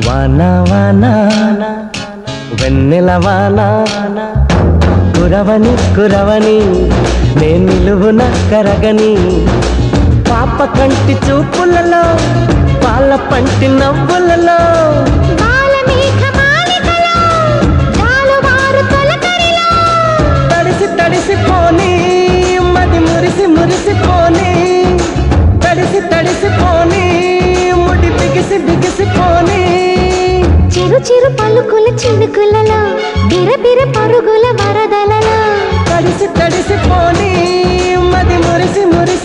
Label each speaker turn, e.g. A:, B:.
A: వాన వాన వెన్నెల వాన కురవని కురవని నే నిలువున కరగని పాప కంటి చూపులలో పాల పంటి నవ్వులలో తడిసి తడిసిపోని మది మురిసి మురిసిపోని తడిసి తడిసిపోని ముడి బిగిసి బిగిసిపోని
B: చిరు చిరు పలుకుల చినుకులలో బిరబిర పరుగుల వరదలలో
A: తడిసి తడిసిపోని మది మురిసి మురిసి